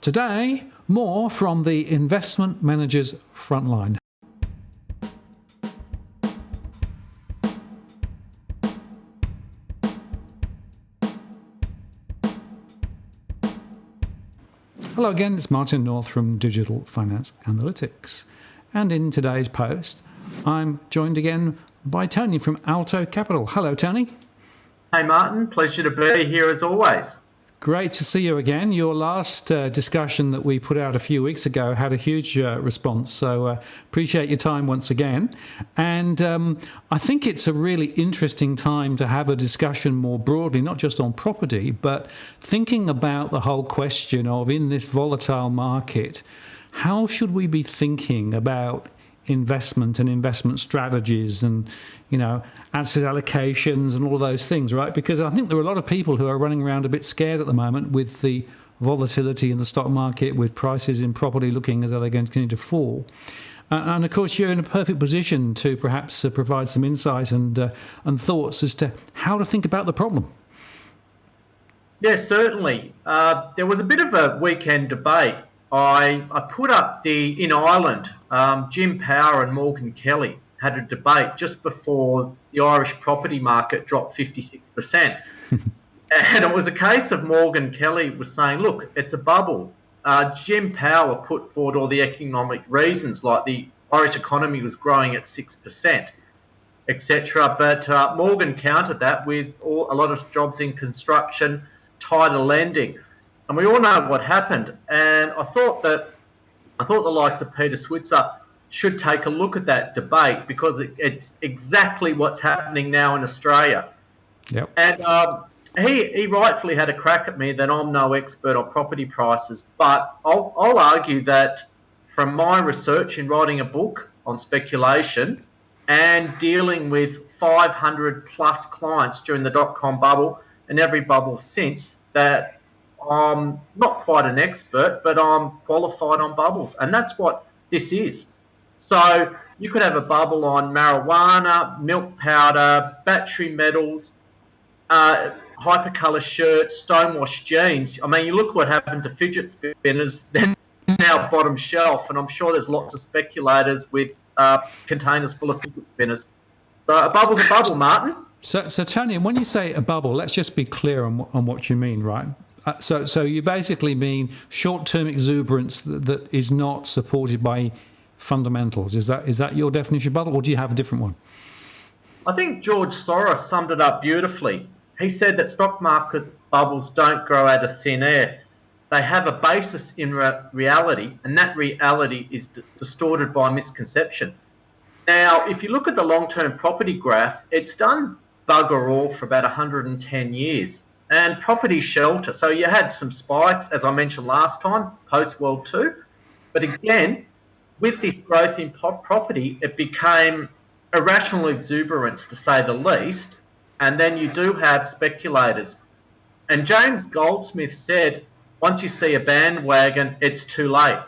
Today, more from the Investment Manager's Frontline. Hello again, it's Martin North from Digital Finance Analytics. And in today's post, I'm joined again by Tony from Alto Capital. Hello, Tony. Hey, Martin. Pleasure to be here as always. Great to see you again. Your last discussion that we put out a few weeks ago had a huge response, so appreciate your time once again. And I think it's a really interesting time to have a discussion more broadly, not just on property, but thinking about the whole question of, in this volatile market, how should we be thinking about investment and investment strategies and, asset allocations and all of those things, right? Because I think there are a lot of people who are running around a bit scared at the moment with the volatility in the stock market, with prices in property looking as though they're going to continue to fall. And of course, you're in a perfect position to perhaps provide some insight and thoughts as to how to think about the problem. Yes, certainly. There was a bit of a weekend debate. I put up in Ireland, Jim Power and Morgan Kelly had a debate just before the Irish property market dropped 56%. And it was a case of Morgan Kelly was saying, look, it's a bubble. Jim Power put forward all the economic reasons, like the Irish economy was growing at 6%, etc. But Morgan countered that with a lot of jobs in construction, tighter lending. And we all know what happened. And I thought the likes of Peter Switzer should take a look at that debate, because it's exactly what's happening now in Australia. Yep. And he rightfully had a crack at me that I'm no expert on property prices, but I'll argue that from my research in writing a book on speculation and dealing with 500 plus clients during the dot-com bubble and every bubble since, that I'm not quite an expert, but I'm qualified on bubbles. And that's what this is. So you could have a bubble on marijuana, milk powder, battery metals, hypercolour shirts, stonewashed jeans. I mean, you look what happened to fidget spinners, they're now bottom shelf, and I'm sure there's lots of speculators with containers full of fidget spinners. So a bubble's a bubble, Martin. So Tony, when you say a bubble, let's just be clear on what you mean, right? So you basically mean short-term exuberance that is not supported by fundamentals. Is that your definition of bubble, or do you have a different one? I think George Soros summed it up beautifully. He said that stock market bubbles don't grow out of thin air. They have a basis in reality, and that reality is distorted by misconception. Now, if you look at the long-term property graph, it's done bugger all for about 110 years. And property shelter. So you had some spikes, as I mentioned last time, post-World II. But again, with this growth in property, it became irrational exuberance, to say the least. And then you do have speculators. And James Goldsmith said, once you see a bandwagon, it's too late.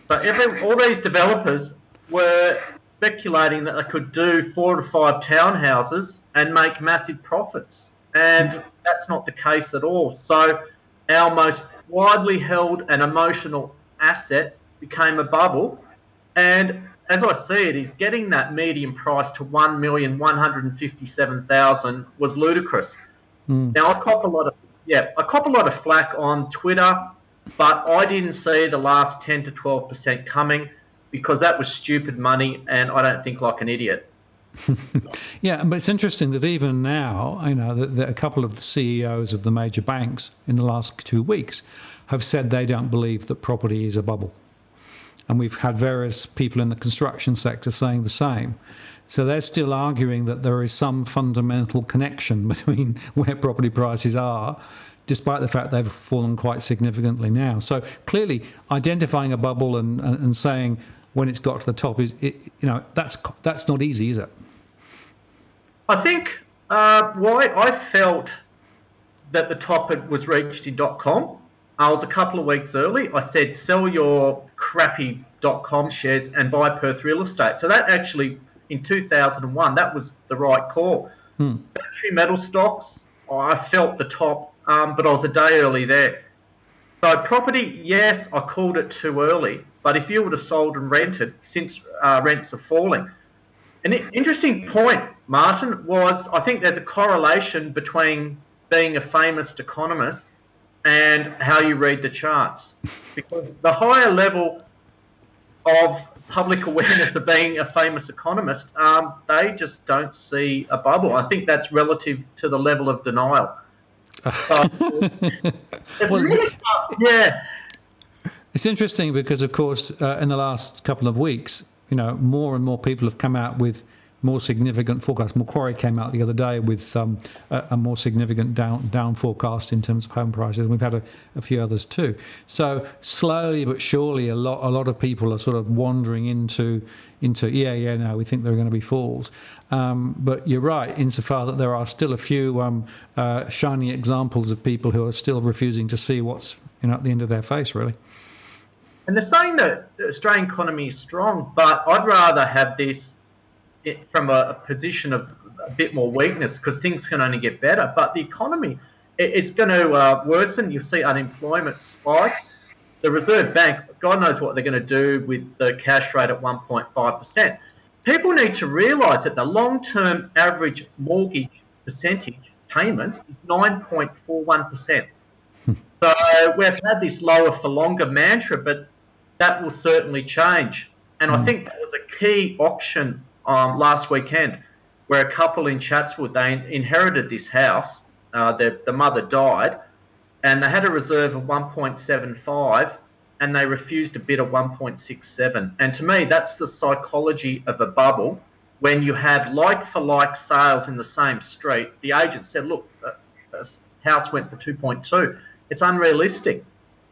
So all these developers were speculating that they could do 4 to 5 townhouses and make massive profits. And that's not the case at all. So our most widely held and emotional asset became a bubble. And as I see it, is getting that median price to 1,157,000 was ludicrous. Now, I cop a lot of flack on Twitter, but I didn't see the last 10 to 12% coming, because that was stupid money, and I don't think like an idiot. Yeah, but it's interesting that even now, that a couple of the CEOs of the major banks in the last 2 weeks have said they don't believe that property is a bubble. And we've had various people in the construction sector saying the same. So they're still arguing that there is some fundamental connection between where property prices are, despite the fact they've fallen quite significantly now. So clearly, identifying a bubble and saying when it's got to the top that's not easy, is it? I think why I felt that the top was reached in .com. I was a couple of weeks early. I said, sell your crappy .com shares and buy Perth real estate. So that actually, in 2001, that was the right call. Battery metal stocks, I felt the top, but I was a day early there. So property, yes, I called it too early, but if you would have sold and rented since rents are falling. An interesting point, Martin, was I think there's a correlation between being a famous economist and how you read the charts. Because the higher level of public awareness of being a famous economist, they just don't see a bubble. I think that's relative to the level of denial. So, Well, yeah. it's interesting because, of course, in the last couple of weeks, more and more people have come out with more significant forecasts. Macquarie came out the other day with a more significant down forecast in terms of home prices. And we've had a few others too. So slowly but surely, a lot of people are sort of wandering into we think there are going to be falls. But you're right, insofar that there are still a few shining examples of people who are still refusing to see what's at the end of their face, really. And they're saying that the Australian economy is strong, but I'd rather have this from a position of a bit more weakness because things can only get better. But the economy, it's going to worsen. You'll see unemployment spike. The Reserve Bank, God knows what they're going to do with the cash rate at 1.5%. People need to realise that the long-term average mortgage percentage payments is 9.41%. So we've had this lower for longer mantra, but that will certainly change. And I think that was a key auction last weekend where a couple in Chatswood, they inherited this house. The mother died and they had a reserve of 1.75 and they refused to bid at 1.67. And to me, that's the psychology of a bubble. When you have like-for-like sales in the same street, the agent said, look, this house went for 2.2. It's unrealistic.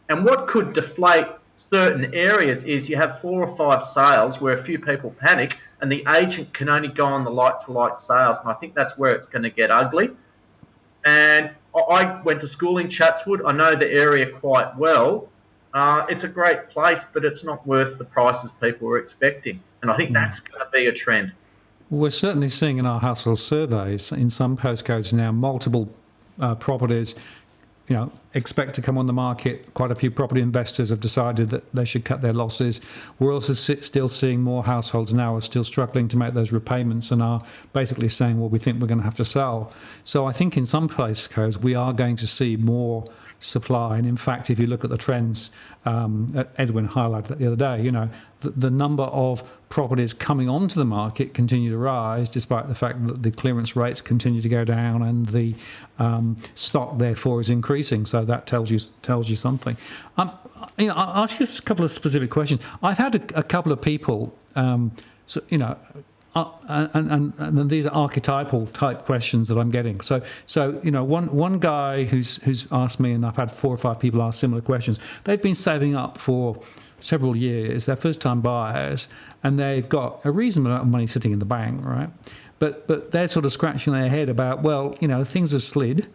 And what could deflate certain areas is you have 4 or 5 sales where a few people panic and the agent can only go on the like-to-like sales. And I think that's where it's going to get ugly. And I went to school in Chatswood. I know the area quite well. It's a great place, but it's not worth the prices people were expecting. And I think that's going to be a trend. We're certainly seeing in our household surveys in some postcodes now multiple properties expect to come on the market. Quite a few property investors have decided that they should cut their losses. We're also still seeing more households now are still struggling to make those repayments and are basically saying, well, we think we're going to have to sell. So I think in some postcodes we are going to see more supply. And in fact, if you look at the trends, Edwin highlighted that the other day, the number of properties coming onto the market continue to rise, despite the fact that the clearance rates continue to go down and the stock therefore is increasing. So that tells you something. I'll ask you a couple of specific questions. I've had a couple of people, and these are archetypal type questions that I'm getting. So one guy who's asked me, and I've had 4 or 5 people ask similar questions. They've been saving up for several years. They're first-time buyers, and they've got a reasonable amount of money sitting in the bank, right? But they're sort of scratching their head about, well, things have slid.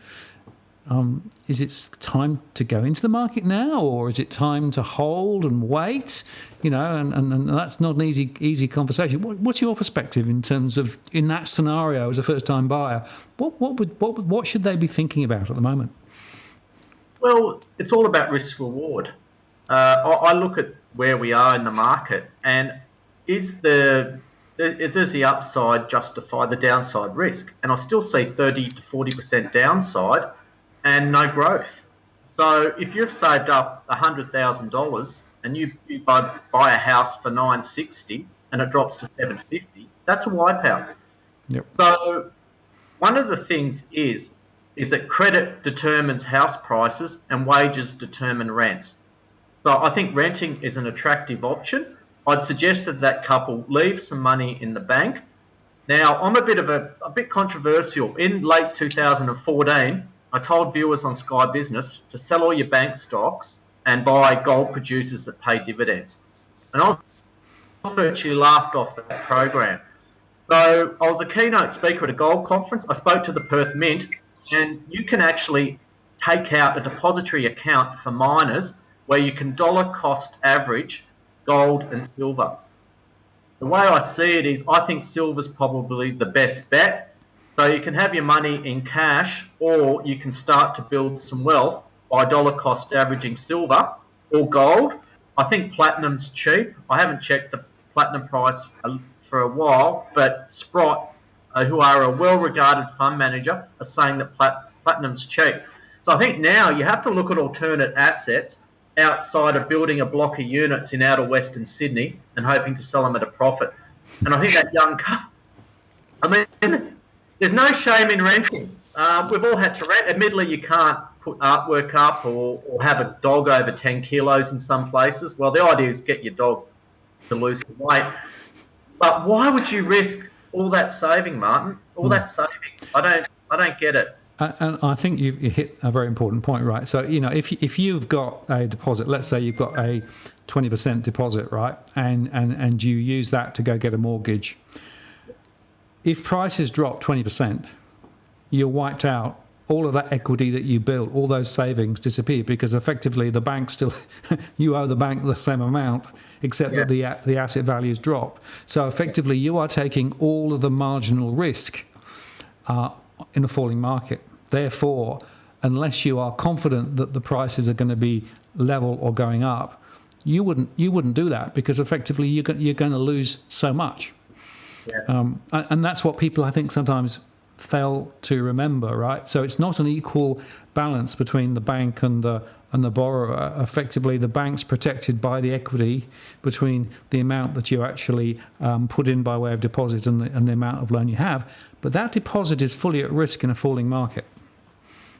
Is it time to go into the market now, or is it time to hold and wait? And that's not an easy conversation. What's your perspective in terms of in that scenario as a first-time buyer? What should they be thinking about at the moment? Well, it's all about risk reward. I look at where we are in the market, and does the upside justify the downside risk? And I still see 30 to 40% downside and no growth. So if you've saved up $100,000 and you buy a house for $960 and it drops to $750, that's a wipeout. Yep. So one of the things is that credit determines house prices and wages determine rents. So I think renting is an attractive option. I'd suggest that couple leave some money in the bank. Now, I'm a bit controversial. In late 2014, I told viewers on Sky Business to sell all your bank stocks and buy gold producers that pay dividends. And I was virtually laughed off that program. So I was a keynote speaker at a gold conference. I spoke to the Perth Mint, and you can actually take out a depository account for miners where you can dollar cost average gold and silver. The way I see it is I think silver's probably the best bet. So you can have your money in cash, or you can start to build some wealth by dollar cost averaging silver or gold. I think platinum's cheap. I haven't checked the platinum price for a while, but Sprott, who are a well-regarded fund manager, are saying that platinum's cheap. So I think now you have to look at alternate assets outside of building a block of units in outer Western Sydney and hoping to sell them at a profit. And I think that there's no shame in renting. We've all had to rent. Admittedly, you can't put artwork up or have a dog over 10 kilos in some places. Well, the idea is get your dog to lose some weight. But why would you risk all that saving, Martin? All that saving? I don't get it. And I think you hit a very important point, right? So, if you've got a deposit, let's say you've got a 20% deposit, right, and you use that to go get a mortgage, if prices drop 20%, you're wiped out. All of that equity that you built, all those savings disappear because effectively the bank still, you owe the bank the same amount, except that the asset values drop. So effectively you are taking all of the marginal risk in a falling market. Therefore, unless you are confident that the prices are going to be level or going up, you wouldn't do that because effectively you're going to lose so much. Yeah. And that's what people I think sometimes fail to remember, right? So it's not an equal balance between the bank and the borrower. Effectively, the bank's protected by the equity between the amount that you actually put in by way of deposit and the amount of loan you have. But that deposit is fully at risk in a falling market.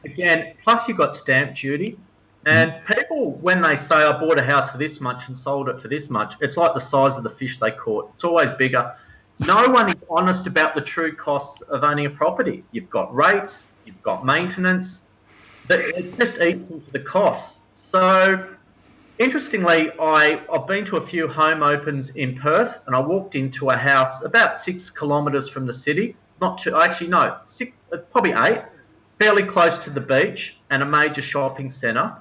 Again, plus you've got stamp duty. And people, when they say, I bought a house for this much and sold it for this much, it's like the size of the fish they caught. It's always bigger. No one is honest about the true costs of owning a property. You've got rates, you've got maintenance. It just eats into the costs. So, interestingly, I've been to a few home opens in Perth, and I walked into a house about 6 kilometres from the city. Probably 8, fairly close to the beach and a major shopping centre.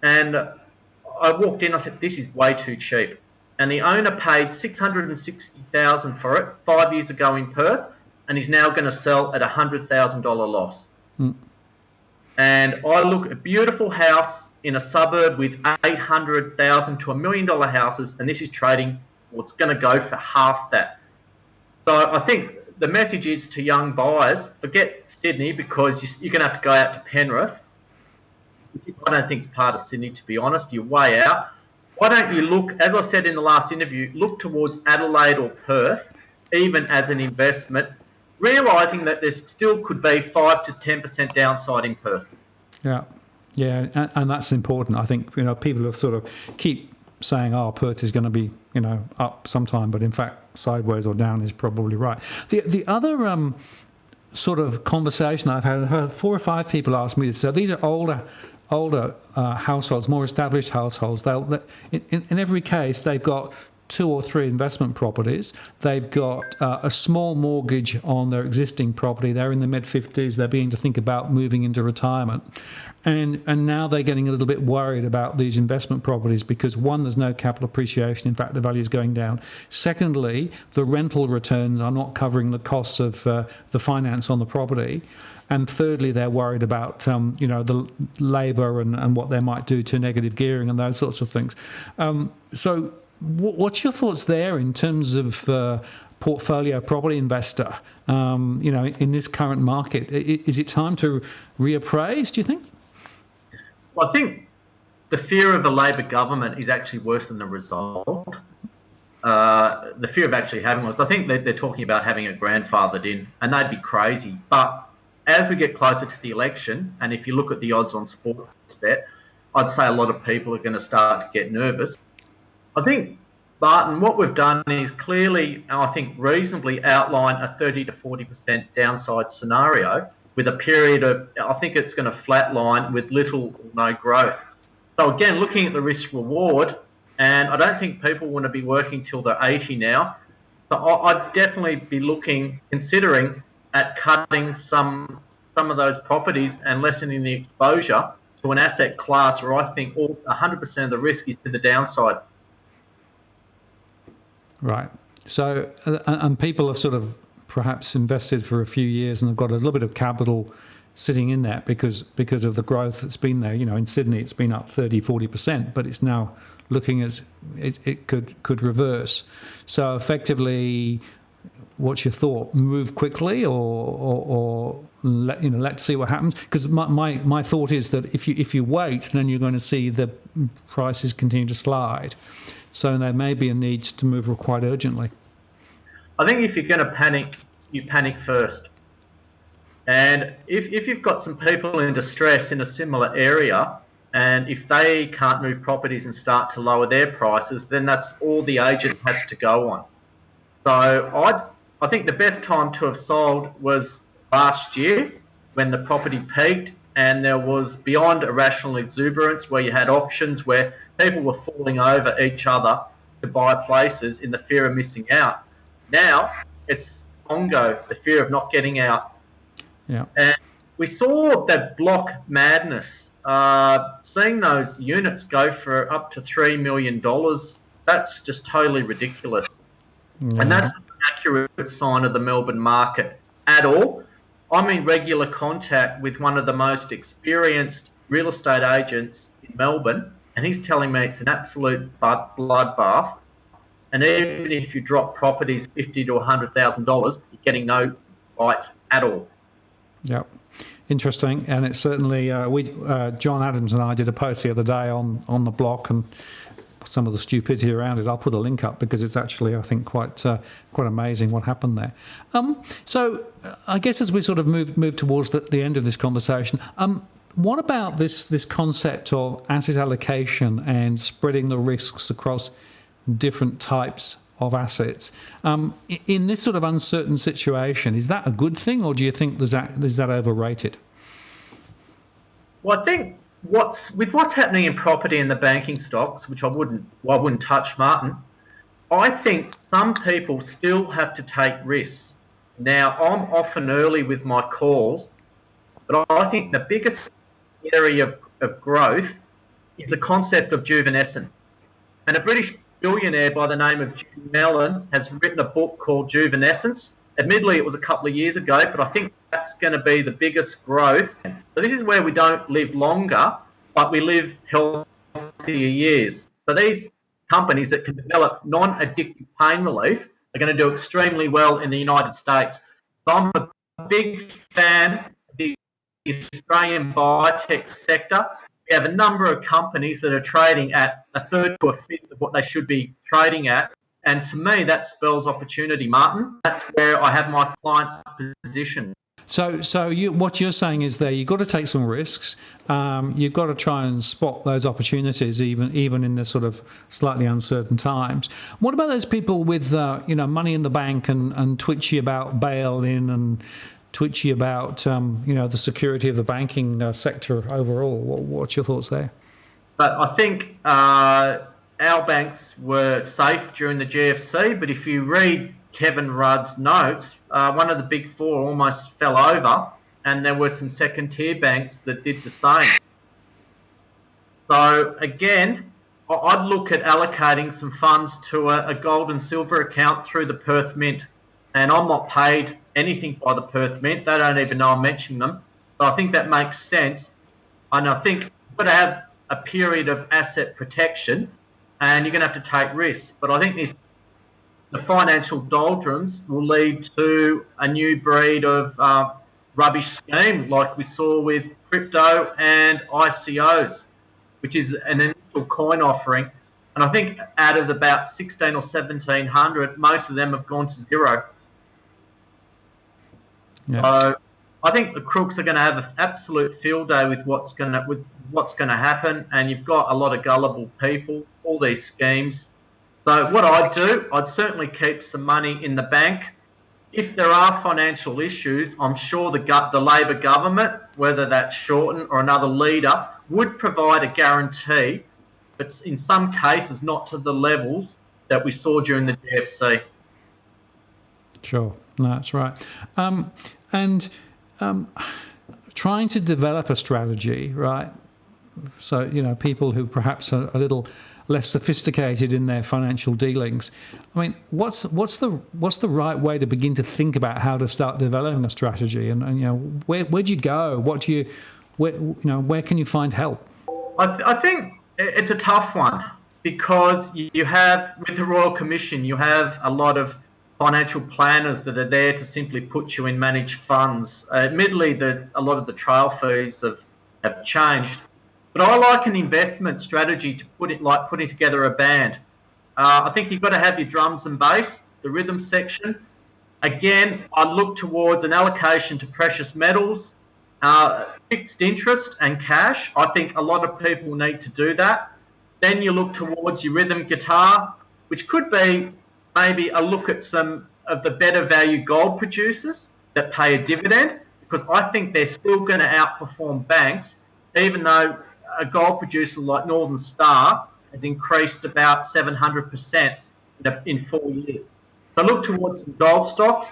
And I walked in, I said, this is way too cheap. And the owner paid $660,000 for it 5 years ago in Perth, and he's now going to sell at $100,000 loss. And I look at a beautiful house in a suburb with $800,000 to $1 million houses, and this is trading, well, it's going to go for half that. So I think the message is to young buyers, forget Sydney because you're going to have to go out to Penrith. I don't think it's part of Sydney, to be honest. You're way out. Why don't you look, as I said in the last interview, look towards Adelaide or Perth, even as an investment, realising that there still could be 5 to 10% downside in Perth. Yeah, and that's important. I think people have sort of keep saying, Perth is going to be up sometime, but in fact sideways or down is probably right. The other sort of conversation I've heard 4 or 5 people ask me this. So these are older households, more established households. In every case, they've got 2 or 3 investment properties. They've got a small mortgage on their existing property. They're in the mid-50s. They're beginning to think about moving into retirement. And now they're getting a little bit worried about these investment properties because, one, there's no capital appreciation. In fact, the value is going down. Secondly, the rental returns are not covering the costs of the finance on the property. And thirdly, they're worried about the labour and what they might do to negative gearing and those sorts of things. So what's your thoughts there in terms of portfolio property investor? In this current market, is it time to reappraise, do you think? Well, I think the fear of the Labor government is actually worse than the result. The fear of actually having one. So I think they're talking about having it grandfathered in, and they'd be crazy. But as we get closer to the election, and if you look at the odds on Sportsbet, I'd say a lot of people are going to start to get nervous. I think, Barton, what we've done is clearly, I think, reasonably outline a 30 to 40% downside scenario with a period of, I think it's going to flatline with little or no growth. So again, looking at the risk reward, and I don't think people want to be working till they're 80 now. So I'd definitely be considering at cutting some of those properties and lessening the exposure to an asset class where I think 100% of the risk is to the downside. Right. So, and people have sort of perhaps invested for a few years and have got a little bit of capital sitting in that because of the growth that's been there. In Sydney it's been up 30-40%, but it's now looking as it could reverse. So effectively, what's your thought? Move quickly, or let's see what happens? Because my thought is that if you wait, then you're going to see the prices continue to slide. So there may be a need to move quite urgently. I think if you're going to panic, you panic first. And if you've got some people in distress in a similar area, and if they can't move properties and start to lower their prices, then that's all the agent has to go on. So I think the best time to have sold was last year when the property peaked and there was beyond irrational exuberance, where you had auctions where people were falling over each other to buy places in the fear of missing out. Now it's Congo, the fear of not getting out. Yeah. And we saw that block madness, seeing those units go for up to $3 million. That's just totally ridiculous. Yeah. And that's not an accurate sign of the Melbourne market at all. I'm in regular contact with one of the most experienced real estate agents in Melbourne, and he's telling me it's an absolute bloodbath. And even if you drop properties $50,000 to $100,000, you're getting no bites at all. Yep. Interesting. And it's certainly, John Adams and I did a post the other day on the block and some of the stupidity around it. I'll put a link up because it's actually, I think, quite amazing what happened there. So I guess as we sort of move towards the end of this conversation, what about this concept of asset allocation and spreading the risks across different types of assets? In this sort of uncertain situation, is that a good thing, or do you think is that overrated? Well, I think what's happening in property and the banking stocks, which I wouldn't touch, Martin. I think some people still have to take risks. Now, I'm often early with my calls, but I think the biggest area of growth is the concept of juvenescence. And a British billionaire by the name of Jim Mellon has written a book called Juvenescence. Admittedly, it was a couple of years ago, but I think that's going to be the biggest growth. So this is where we don't live longer, but we live healthier years. So these companies that can develop non-addictive pain relief are going to do extremely well in the United States. So I'm a big fan of the Australian biotech sector. We have a number of companies that are trading at a third to a fifth of what they should be trading at. And to me, that spells opportunity, Martin. That's where I have my clients positioned. So what you're saying is you've got to take some risks. You've got to try and spot those opportunities, even in the sort of slightly uncertain times. What about those people with money in the bank and twitchy about bail-in and twitchy about the security of the banking sector overall? What's your thoughts there? But I think our banks were safe during the GFC, but if you read Kevin Rudd's notes, one of the big four almost fell over, and there were some second-tier banks that did the same. So again, I'd look at allocating some funds to a gold and silver account through the Perth Mint, and I'm not paid anything by the Perth Mint. They don't even know I'm mentioning them, but I think that makes sense. And I think you've got to have a period of asset protection, and you're going to have to take risks. But I think the financial doldrums will lead to a new breed of rubbish scheme like we saw with crypto and ICOs, which is an initial coin offering. And I think out of about 16 or 1700, most of them have gone to zero. Yeah. So I think the crooks are going to have an absolute field day with what's going to happen, and you've got a lot of gullible people, all these schemes. So what I'd certainly keep some money in the bank. If there are financial issues, I'm sure the Labor government, whether that's Shorten or another leader, would provide a guarantee, but in some cases not to the levels that we saw during the GFC. Sure, no, that's right. Trying to develop a strategy, right? So people who perhaps are a little less sophisticated in their financial dealings. I mean, what's the right way to begin to think about how to start developing a strategy? And where do you go? Where can you find help? I think it's a tough one, because you have, with the Royal Commission, you have a lot of financial planners that are there to simply put you in managed funds. Admittedly, a lot of the trail fees have changed, but I like an investment strategy to put it like putting together a band. I think you've got to have your drums and bass, the rhythm section. Again, I look towards an allocation to precious metals, fixed interest and cash. I think a lot of people need to do that. Then you look towards your rhythm guitar, which could be maybe a look at some of the better value gold producers that pay a dividend, because I think they're still going to outperform banks, even though a gold producer like Northern Star has increased about 700% in 4 years. So look towards some gold stocks.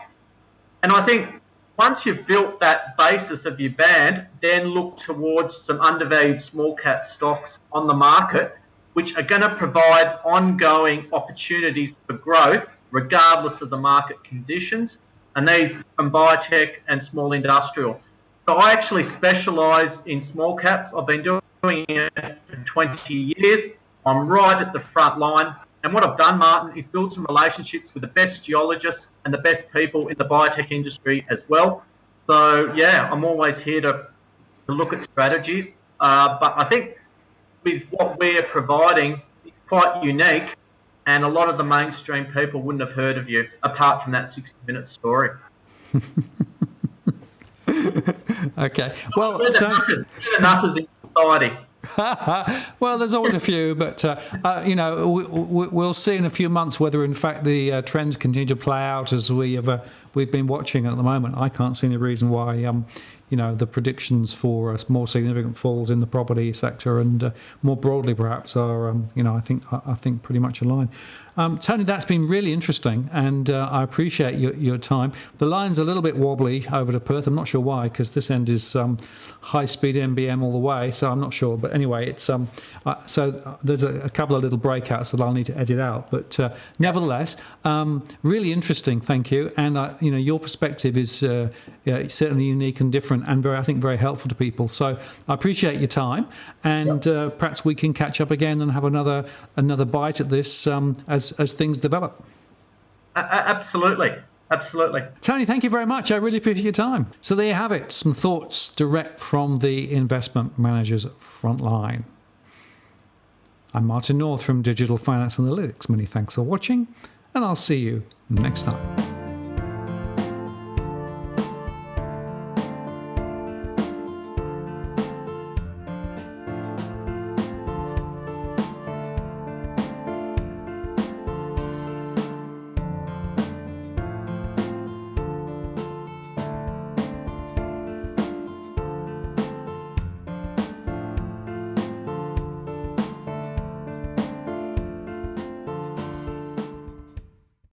And I think once you've built that basis of your band, then look towards some undervalued small cap stocks on the market, which are going to provide ongoing opportunities for growth regardless of the market conditions. And these from biotech and small industrial. So I actually specialise in small caps. I've been doing it for 20 years. I'm right at the front line. And what I've done, Martin, is build some relationships with the best geologists and the best people in the biotech industry as well. So, yeah, I'm always here to look at strategies. But I think with what we're providing, it's quite unique. And a lot of the mainstream people wouldn't have heard of you, apart from that 60-minute story. Okay. Well, we're the nutters in society. Well, there's always a few, but we'll see in a few months whether, in fact, the trends continue to play out as we've been watching at the moment. I can't see any reason why the predictions for more significant falls in the property sector and more broadly perhaps are I think pretty much aligned. Tony, that's been really interesting, and I appreciate your time. The line's a little bit wobbly over to Perth. I'm not sure why, because this end is high-speed NBM all the way, so I'm not sure. But anyway, it's so there's a couple of little breakouts that I'll need to edit out. But nevertheless, really interesting. Thank you, and your perspective is certainly unique and different, and I think very helpful to people. So I appreciate your time, and perhaps we can catch up again and have another bite at this as things develop. Absolutely. Tony, thank you very much. I really appreciate your time. So there you have it, some thoughts direct from the investment manager's front line. I'm Martin North from Digital Finance Analytics. Many thanks for watching, and I'll see you next time.